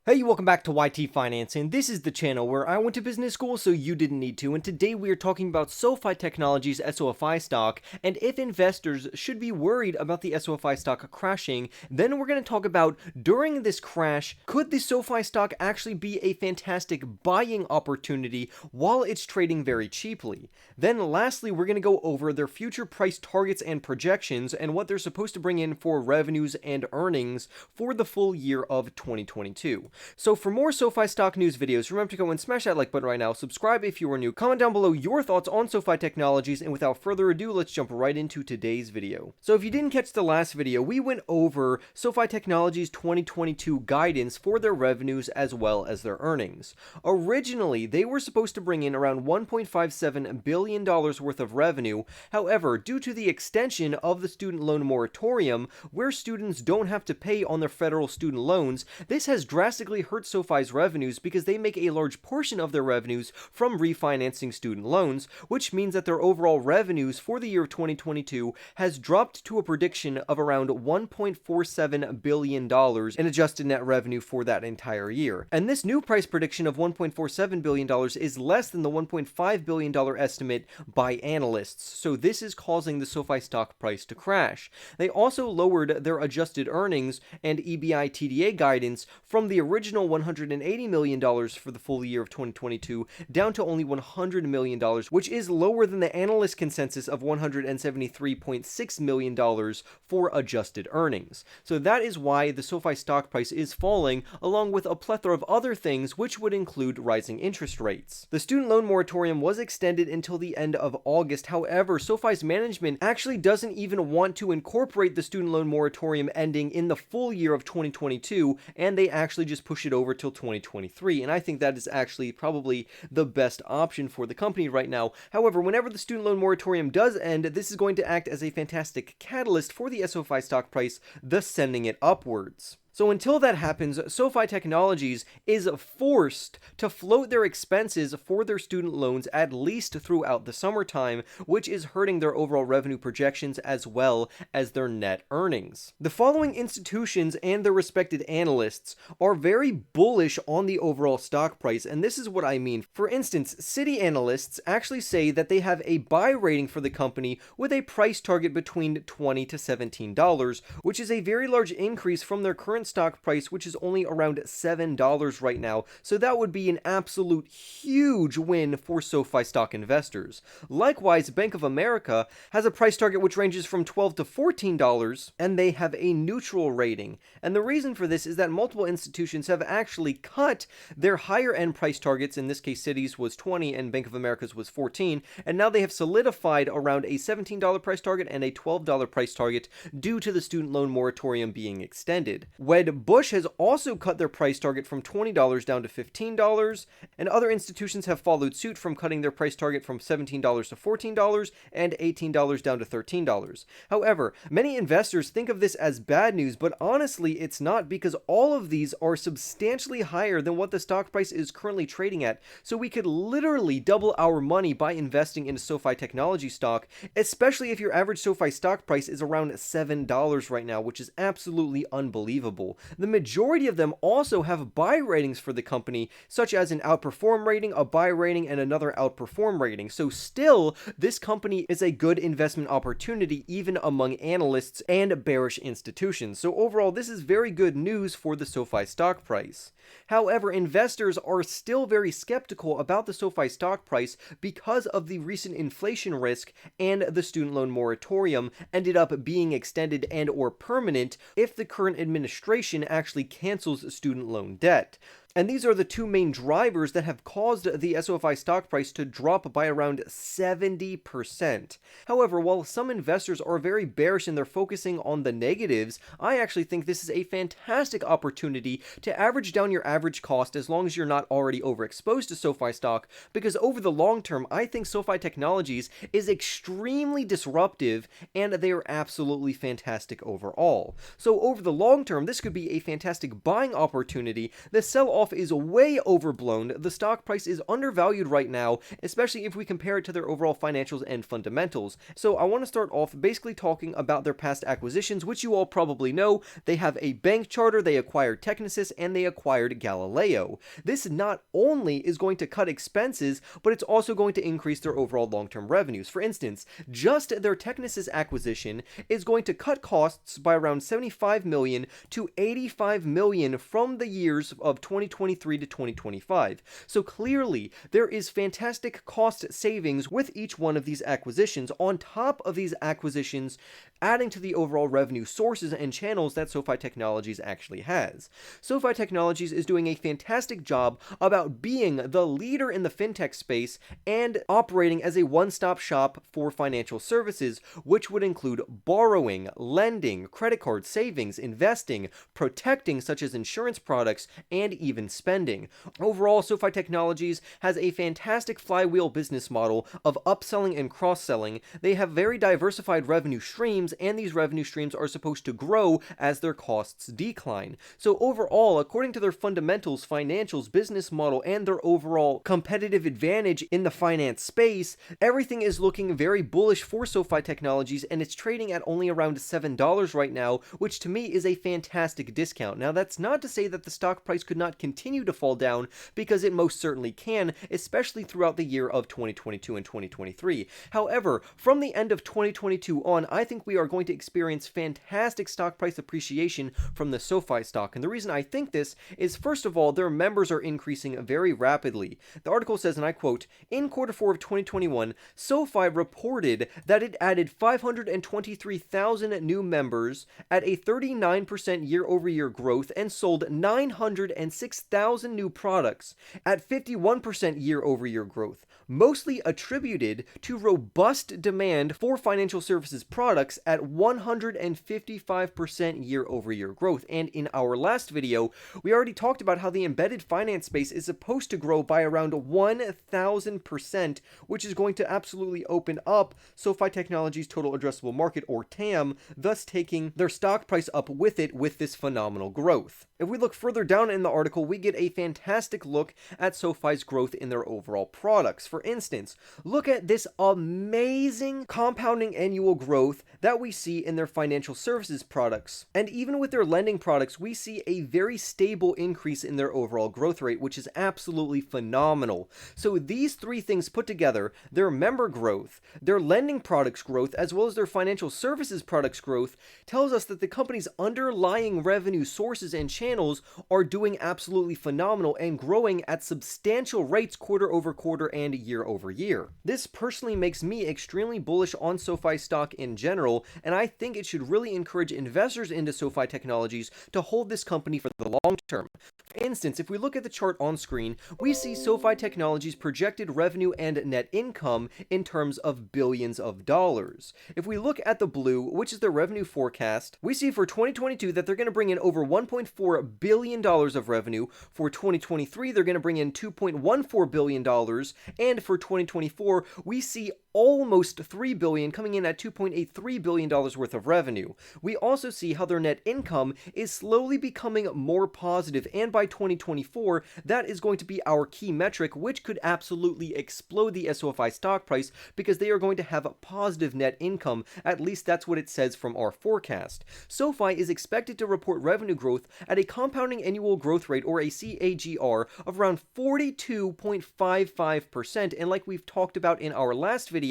Hey, welcome back to YT Financing. This is the channel where I went to business school so you didn't need to, and today we are talking about Sofi Technologies SOFI stock, and if investors should be worried about the SOFI stock crashing. Then we're going to talk about, during this crash, could the Sofi stock actually be a fantastic buying opportunity while it's trading very cheaply? Then lastly, we're going to go over their future price targets and projections, and what they're supposed to bring in for revenues and earnings for the full year of 2022. So for more SoFi stock news videos, remember to go and smash that like button right now, subscribe if you are new, comment down below your thoughts on SoFi Technologies, and without further ado, let's jump right into today's video. So if you didn't catch the last video, we went over SoFi Technologies 2022 guidance for their revenues as well as their earnings. Originally, they were supposed to bring in around $1.57 billion worth of revenue. However, due to the extension of the student loan moratorium, where students don't have to pay on their federal student loans, this has drastically hurt SoFi's revenues because they make a large portion of their revenues from refinancing student loans, which means that their overall revenues for the year of 2022 has dropped to a prediction of around $1.47 billion in adjusted net revenue for that entire year. And this new price prediction of $1.47 billion is less than the $1.5 billion estimate by analysts, so this is causing the SoFi stock price to crash. They also lowered their adjusted earnings and EBITDA guidance from the original $180 million for the full year of 2022 down to only $100 million, which is lower than the analyst consensus of $173.6 million for adjusted earnings. So that is why the SoFi stock price is falling, along with a plethora of other things, which would include rising interest rates. The student loan moratorium was extended until the end of August. However, SoFi's management actually doesn't even want to incorporate the student loan moratorium ending in the full year of 2022, and they actually just push it over till 2023, and I think that is actually probably the best option for the company right now. However, whenever the student loan moratorium does end, this is going to act as a fantastic catalyst for the SoFi stock price, thus sending it upwards. So until that happens, SoFi Technologies is forced to float their expenses for their student loans at least throughout the summertime, which is hurting their overall revenue projections as well as their net earnings. The following institutions and their respected analysts are very bullish on the overall stock price, and this is what I mean. For instance, Citi analysts actually say that they have a buy rating for the company with a price target between $20 to $17, which is a very large increase from their current stock price, which is only around $7 right now, so that would be an absolute huge win for SoFi stock investors. Likewise, Bank of America has a price target which ranges from $12 to $14, and they have a neutral rating. And the reason for this is that multiple institutions have actually cut their higher end price targets. In this case, Citi's was 20 and Bank of America's was 14, and now they have solidified around a $17 price target and a $12 price target due to the student loan moratorium being extended. Wedbush has also cut their price target from $20 down to $15, and other institutions have followed suit from cutting their price target from $17 to $14 and $18 down to $13. However, many investors think of this as bad news, but honestly it's not, because all of these are substantially higher than what the stock price is currently trading at, so we could literally double our money by investing in a SoFi technology stock, especially if your average SoFi stock price is around $7 right now, which is absolutely unbelievable. The majority of them also have buy ratings for the company, such as an outperform rating, a buy rating, and another outperform rating. So still, this company is a good investment opportunity even among analysts and bearish institutions. So overall, this is very good news for the SoFi stock price. However, investors are still very skeptical about the SoFi stock price because of the recent inflation risk, and the student loan moratorium ended up being extended and or permanent if the current administration actually cancels student loan debt. And these are the two main drivers that have caused the SOFI stock price to drop by around 70%. However, while some investors are very bearish and they're focusing on the negatives, I actually think this is a fantastic opportunity to average down your average cost as long as you're not already overexposed to SoFi stock, because over the long term, I think SoFi Technologies is extremely disruptive and they are absolutely fantastic overall. So over the long term, this could be a fantastic buying opportunity. The sell off is way overblown. The stock price is undervalued right now, especially if we compare it to their overall financials and fundamentals. So I want to start off basically talking about their past acquisitions, which you all probably know. They have a bank charter, they acquired Technisys, and they acquired Galileo. This not only is going to cut expenses, but it's also going to increase their overall long-term revenues. For instance, just their Technisys acquisition is going to cut costs by around 75 million to 85 million from the years of 2023 to 2025. So clearly, there is fantastic cost savings with each one of these acquisitions, on top of these acquisitions adding to the overall revenue sources and channels that SoFi Technologies actually has. SoFi Technologies is doing a fantastic job about being the leader in the fintech space and operating as a one-stop shop for financial services, which would include borrowing, lending, credit card savings, investing, protecting such as insurance products, and even spending. Overall, SoFi Technologies has a fantastic flywheel business model of upselling and cross-selling. They have very diversified revenue streams, and these revenue streams are supposed to grow as their costs decline. So overall, according to their fundamentals, financials, business model, and their overall competitive advantage in the finance space, everything is looking very bullish for SoFi Technologies, and it's trading at only around $7 right now, which to me is a fantastic discount. Now, that's not to say that the stock price could not continue to fall down, because it most certainly can, especially throughout the year of 2022 and 2023. However, from the end of 2022 on, I think we are going to experience fantastic stock price appreciation from the SoFi stock. And the reason I think this is, first of all, their members are increasing very rapidly. The article says, and I quote, "In quarter 4 of 2021, SoFi reported that it added 523,000 new members at a 39% year-over-year growth and sold 906,000 new products at 51% year-over-year growth, mostly attributed to robust demand for financial services products at 155% year-over-year growth." And in our last video, we already talked about how the embedded finance space is supposed to grow by around 1,000%, which is going to absolutely open up SoFi Technologies' total addressable market, or TAM, thus taking their stock price up with it with this phenomenal growth. If we look further down in the article, we get a fantastic look at SoFi's growth in their overall products. For instance, look at this amazing compounding annual growth that we see in their financial services products. And even with their lending products, we see a very stable increase in their overall growth rate, which is absolutely phenomenal. So these three things put together, their member growth, their lending products growth, as well as their financial services products growth, tells us that the company's underlying revenue sources and channels are doing absolutely phenomenal and growing at substantial rates quarter over quarter and year over year. This personally makes me extremely bullish on SoFi stock in general, and I think it should really encourage investors into SoFi Technologies to hold this company for the long term. For instance, if we look at the chart on screen, we see SoFi Technologies' projected revenue and net income in terms of billions of dollars. If we look at the blue, which is their revenue forecast, we see for 2022 that they're going to bring in over $1.4 billion of revenue. For 2023, they're going to bring in $2.14 billion, and for 2024, we see almost $3 billion, coming in at $2.83 billion worth of revenue. We also see how their net income is slowly becoming more positive, and by 2024, that is going to be our key metric, which could absolutely explode the SoFi stock price, because they are going to have a positive net income. At least that's what it says from our forecast. SoFi is expected to report revenue growth at a compounding annual growth rate, or a CAGR, of around 42.55%, and like we've talked about in our last video,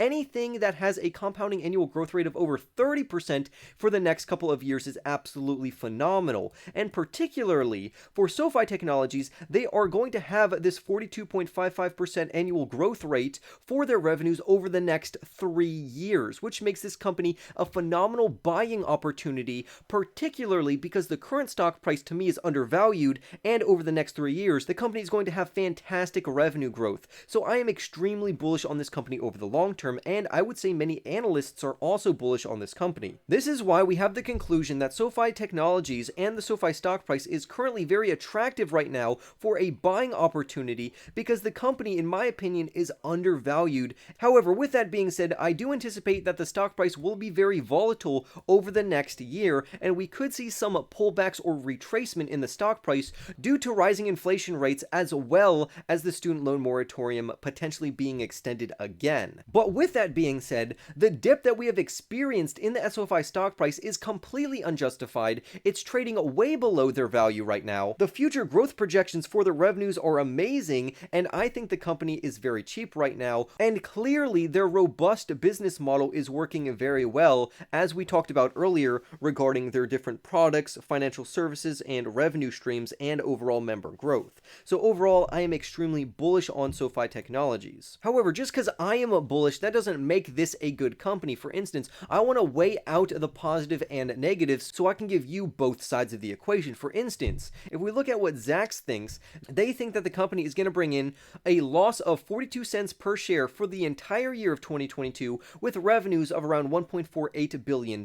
anything that has a compounding annual growth rate of over 30% for the next couple of years is absolutely phenomenal. And particularly for SoFi Technologies, they are going to have this 42.55% annual growth rate for their revenues over the next 3 years, which makes this company a phenomenal buying opportunity, particularly because the current stock price to me is undervalued, and over the next 3 years, the company is going to have fantastic revenue growth. So I am extremely bullish on this company over the long term, and I would say many analysts are also bullish on this company. This is why we have the conclusion that SoFi Technologies and the SoFi stock price is currently very attractive right now for a buying opportunity, because the company, in my opinion, is undervalued. However, with that being said, I do anticipate that the stock price will be very volatile over the next year, and we could see some pullbacks or retracement in the stock price due to rising inflation rates, as well as the student loan moratorium potentially being extended again. But with that being said, the dip that we have experienced in the SoFi stock price is completely unjustified. It's trading way below their value right now. The future growth projections for the revenues are amazing, and I think the company is very cheap right now, and clearly their robust business model is working very well, as we talked about earlier regarding their different products, financial services, and revenue streams, and overall member growth. So overall, I am extremely bullish on SoFi Technologies. However, just because I am bullish, that doesn't make this a good company. For instance, I want to weigh out the positive and negatives so I can give you both sides of the equation. For instance, if we look at what Zacks thinks, they think that the company is going to bring in a loss of 42 cents per share for the entire year of 2022 with revenues of around $1.48 billion.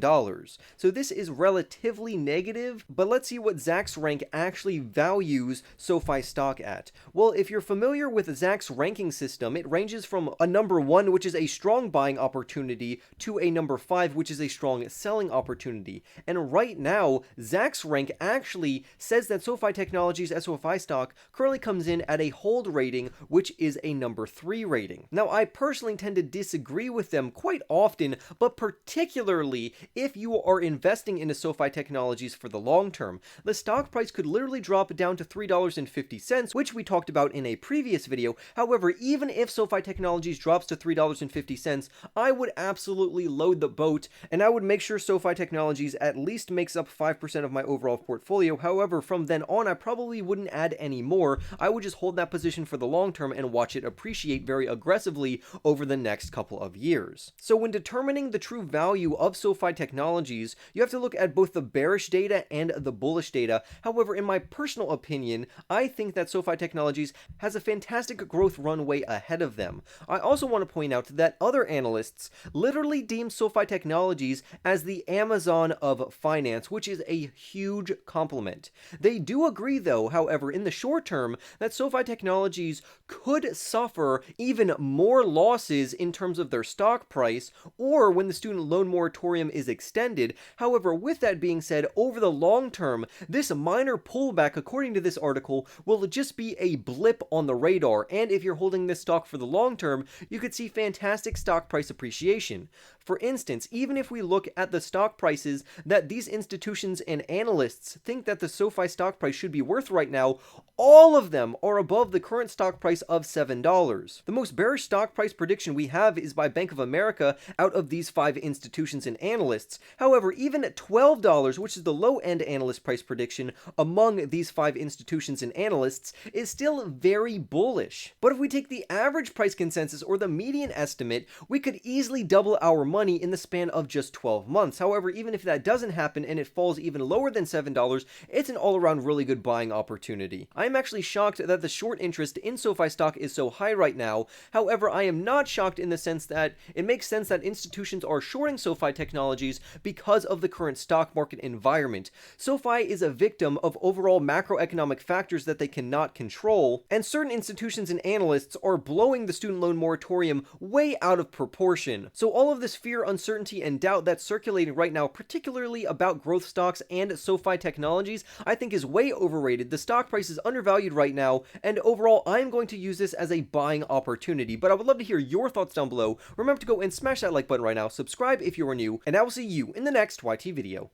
So this is relatively negative, but let's see what Zacks rank actually values SoFi stock at. Well, if you're familiar with Zacks ranking system, it ranges from a number 1, which is a strong buying opportunity, to a number 5, which is a strong selling opportunity. And right now, Zacks rank actually says that SoFi Technologies SOFI stock currently comes in at a hold rating, which is a number 3 rating. Now, I personally tend to disagree with them quite often, but particularly if you are investing into SoFi Technologies for the long term. The stock price could literally drop down to $3.50, which we talked about in a previous video. However, even if SoFi Technologies drops to $3.50, I would absolutely load the boat, and I would make sure SoFi Technologies at least makes up 5% of my overall portfolio. However, from then on, I probably wouldn't add any more. I would just hold that position for the long term and watch it appreciate very aggressively over the next couple of years. So when determining the true value of SoFi Technologies, you have to look at both the bearish data and the bullish data. However, in my personal opinion, I think that SoFi Technologies has a fantastic growth runway ahead of them. I also want to point out that other analysts literally deem SoFi Technologies as the Amazon of finance, which is a huge compliment. They do agree, though, however, in the short term, that SoFi Technologies could suffer even more losses in terms of their stock price, or when the student loan moratorium is extended. However, with that being said, over the long term, this minor pullback, according to this article, will just be a blip on the radar, and if you're holding this stock for the long term, you could see fantastic stock price appreciation. For instance, even if we look at the stock prices that these institutions and analysts think that the SoFi stock price should be worth right now, all of them are above the current stock price of $7. The most bearish stock price prediction we have is by Bank of America out of these 5 institutions and analysts. However, even at $12, which is the low-end analyst price prediction among these 5 institutions and analysts, is still very bullish. But if we take the average price consensus or the median estimate, we could easily double our money in the span of just 12 months. However, even if that doesn't happen and it falls even lower than $7, it's an all-around really good buying opportunity. I'm actually shocked that the short interest in SoFi stock is so high right now. However, I am not shocked in the sense that it makes sense that institutions are shorting SoFi Technologies because of the current stock market environment. SoFi is a victim of overall macroeconomic factors that they cannot control, and certain institutions and analysts are blowing the student loan moratorium way out of proportion. So all of this fear, uncertainty, and doubt that's circulating right now, particularly about growth stocks and SoFi Technologies, I think is way overrated. The stock price is undervalued right now, and overall, I'm going to use this as a buying opportunity. But I would love to hear your thoughts down below. Remember to go and smash that like button right now, subscribe if you are new, and I will see you in the next YT video.